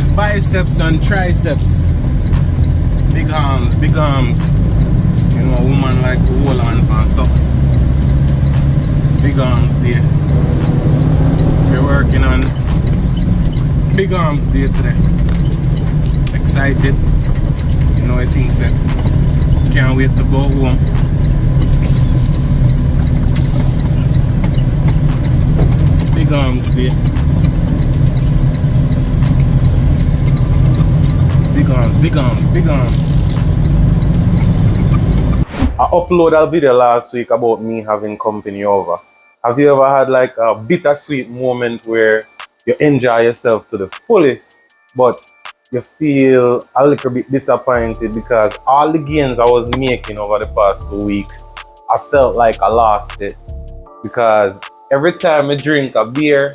guys, biceps and triceps. Big arms, big arms. You know, a woman like to hold on for something. Big arms there. We're working on big arms day today. Excited. You know, I think so. Can't wait to go home. Big arms day. Big arms, big arms, big arms. I uploaded a video last week about me having company over. Have you ever had like a bittersweet moment where you enjoy yourself to the fullest, but you feel a little bit disappointed because all the gains I was making over the past 2 weeks, I felt like I lost it. Because every time I drink a beer,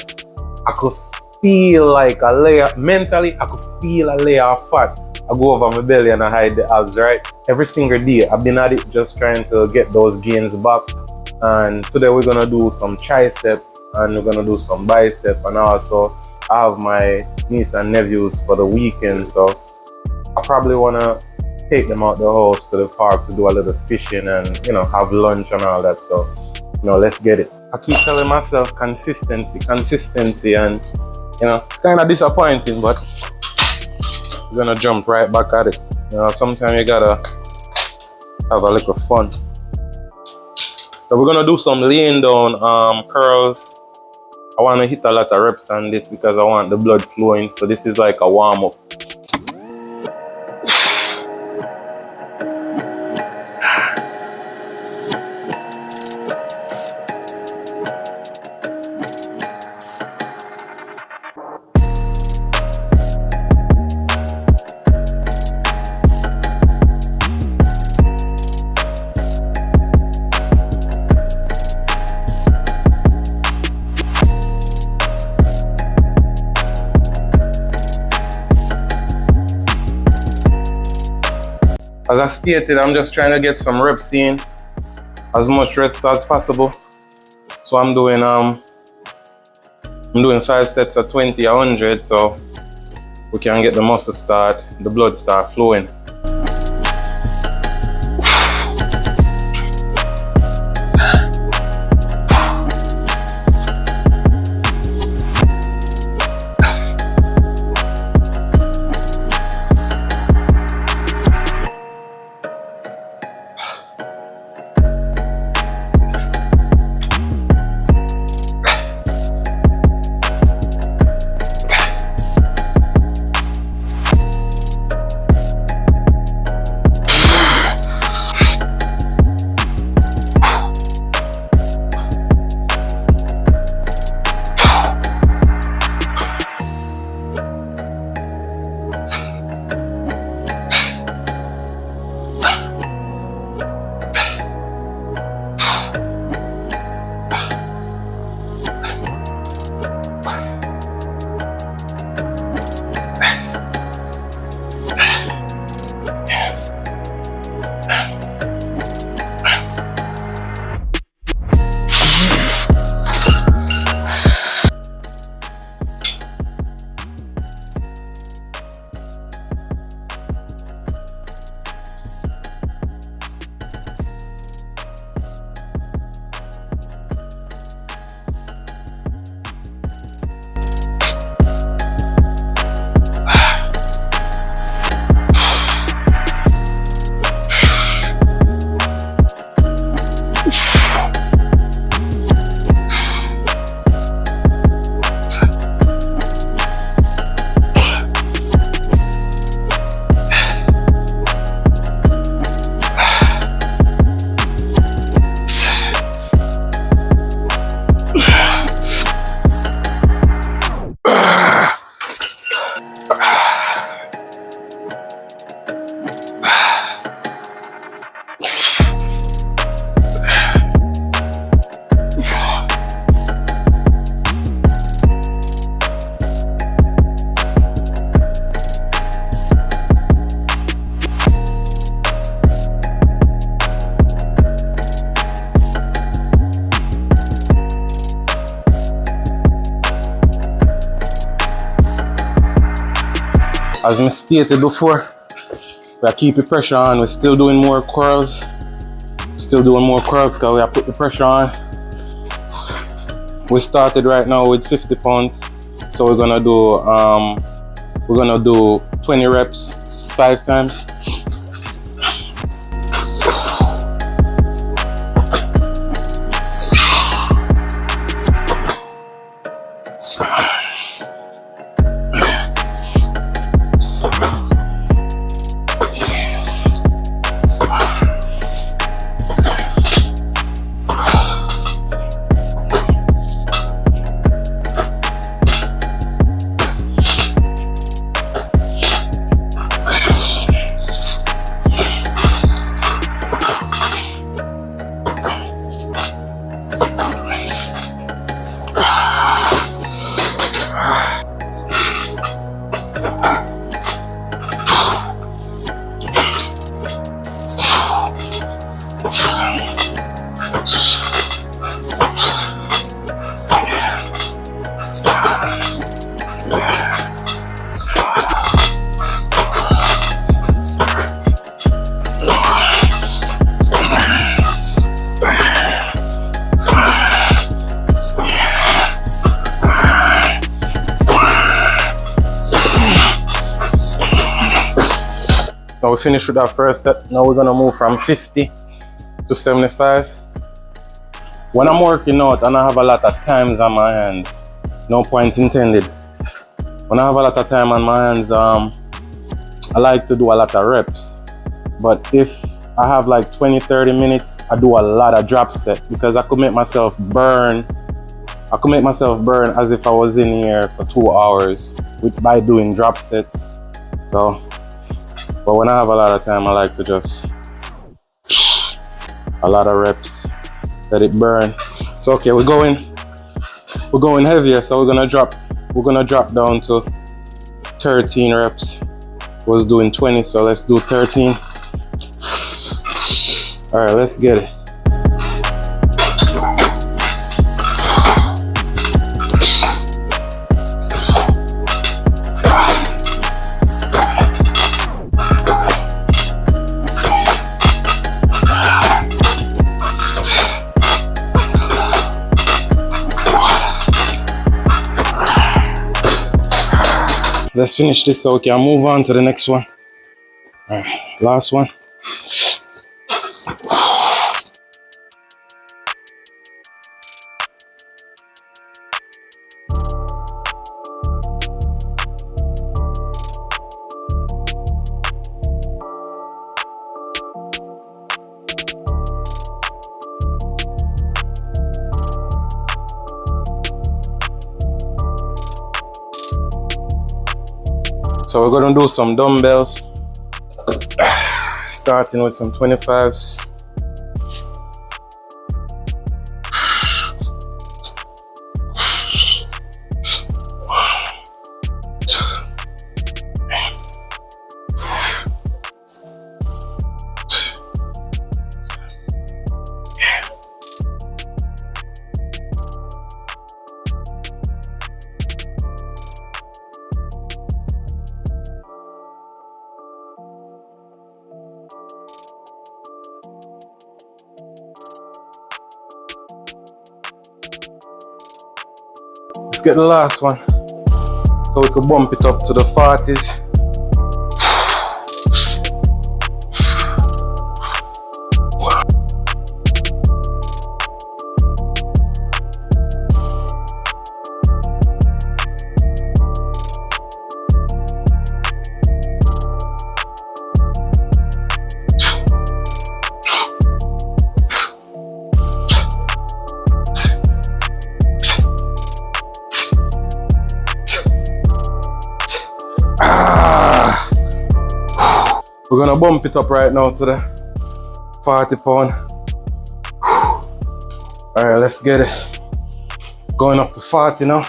I could feel like a layer, mentally, I could feel a layer of fat. I go over my belly and I hide the abs, right? Every single day, I've been at it just trying to get those gains back. And today we're gonna do some tricep and we're gonna do some bicep, and also I have my niece and nephews for the weekend, so I probably wanna take them out the house to the park to do a little fishing and, you know, have lunch and all that. So, you know, let's get it. I keep telling myself consistency, and you know, it's kind of disappointing, but we're gonna jump right back at it. You know, sometimes you gotta have a little fun. So we're gonna do some laying down curls. I want to hit a lot of reps on this because I want the blood flowing. So this is like a warm up. As I stated, I'm just trying to get some reps in, as much rest as possible. So I'm doing 5 sets of 20, 100, so we can get the muscle start, the blood start flowing. As I stated before, we are keeping pressure on. We're still doing more curls. Still doing more curls because we are put the pressure on. We started right now with 50 pounds. So we're gonna do 20 reps 5 times. Now we finished with that first set. Now we're gonna move from 50 to 75. When I'm working out and I have a lot of times on my hands, no point intended. When I have a lot of time on my hands, I like to do a lot of reps. But if I have like 20-30 minutes, I do a lot of drop set because I could make myself burn. I could make myself burn as if I was in here for 2 hours by doing drop sets. So, but when I have a lot of time, I like to just a lot of reps, let it burn. So okay, we're going heavier. So we're gonna drop down to 13 reps. Was doing 20, so let's do 13. All right, let's get it. Let's finish this so we can move on to the next one. All right, last one. So we're gonna do some dumbbells, starting with some 25s. Let's get the last one so we can bump it up to the 40s. We're gonna bump it up right now to the 40 pound. All right, let's get it. Going up to 40 now.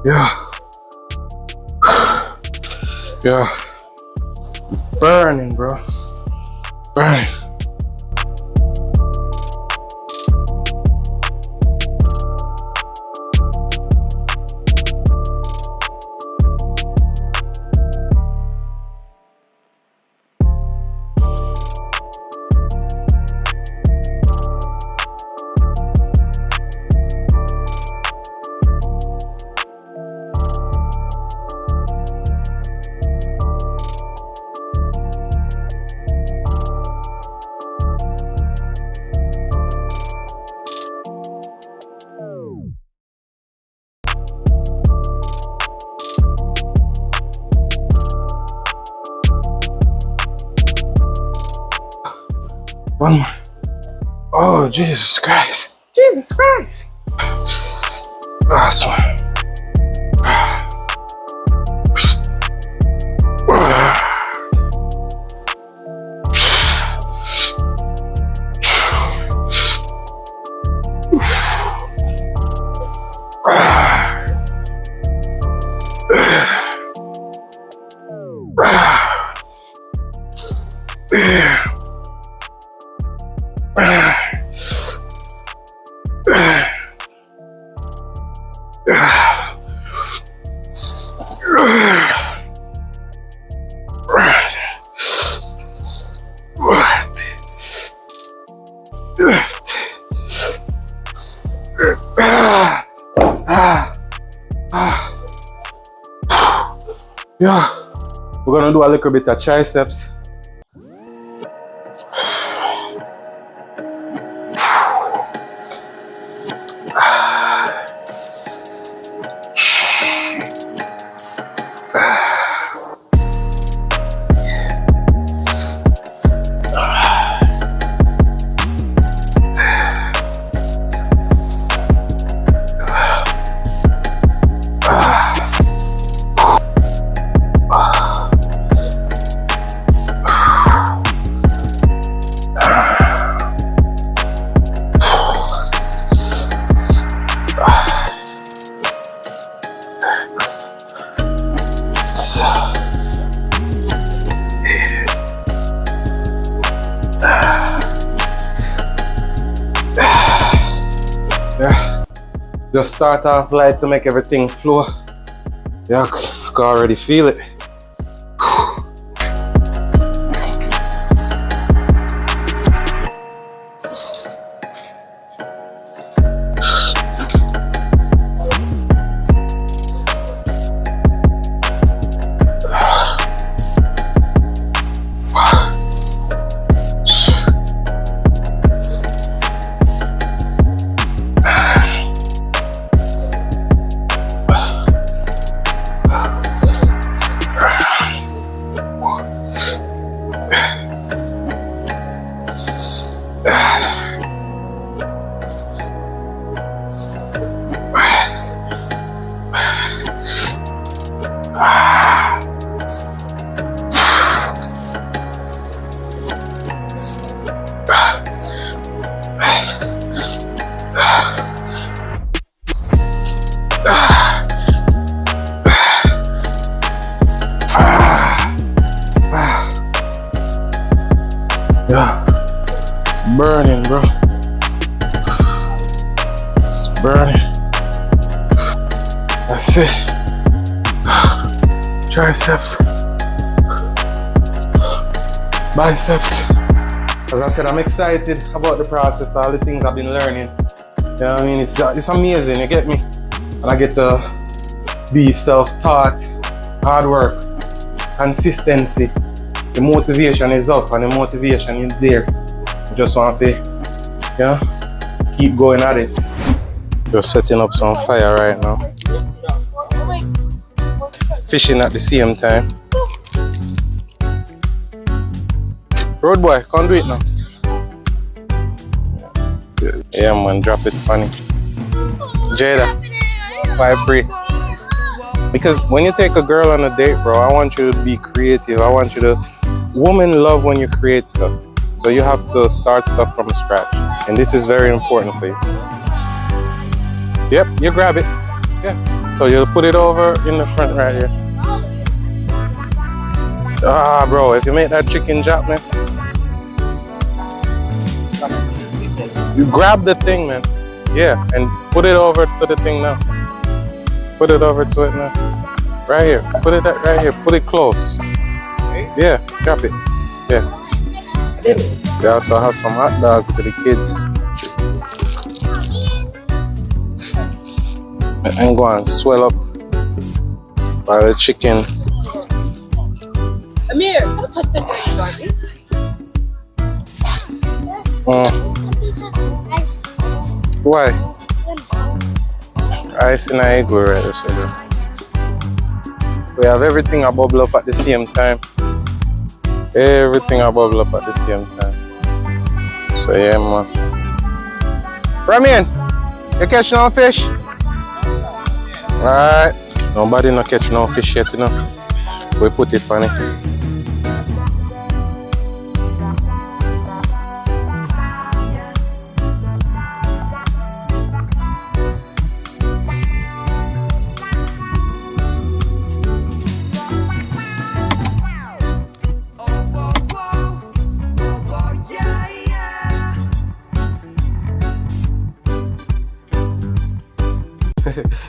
Yeah. Yeah. Burning, bro. Burning. One more. Oh, Jesus Christ. Jesus Christ. Last one. Yeah, we're gonna do a little bit of triceps. Yeah, just start off light to make everything flow. Yeah, I can already feel it. Yeah, it's burning, bro. It's burning. That's it. Triceps. Biceps. As I said, I'm excited about the process, all the things I've been learning. You know what I mean? It's amazing, you get me? And I get to be self-taught, hard work, consistency. The motivation is up and the motivation is there. I just want to, you know, keep going at it. Just setting up some fire right now. Fishing at the same time. Road boy, come do it now. Yeah man, drop it funny. Jada, 5-3. Because when you take a girl on a date, bro, I want you to be creative. I want you to... Women love when you create stuff. So you have to start stuff from scratch. And this is very important for you. Yep, you grab it. Yeah. So you'll put it over in the front right here. Ah, bro, if you make that chicken drop, man, you grab the thing, man. Yeah, and put it over to the thing now. Put it over to it now. Right here. Put it right here. Put it close. Yeah, drop it. Yeah. They also have some hot dogs for the kids. And go and swell up by the chicken. Amir, come touch the tree, Why? Ice in a go right so we have everything a bubble up at the same time. Everything a bubble up at the same time. So yeah, man. Ramin, you catch no fish? Alright. Nobody no catch no fish yet, you know. We put it on it.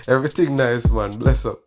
Everything nice, man. Bless up.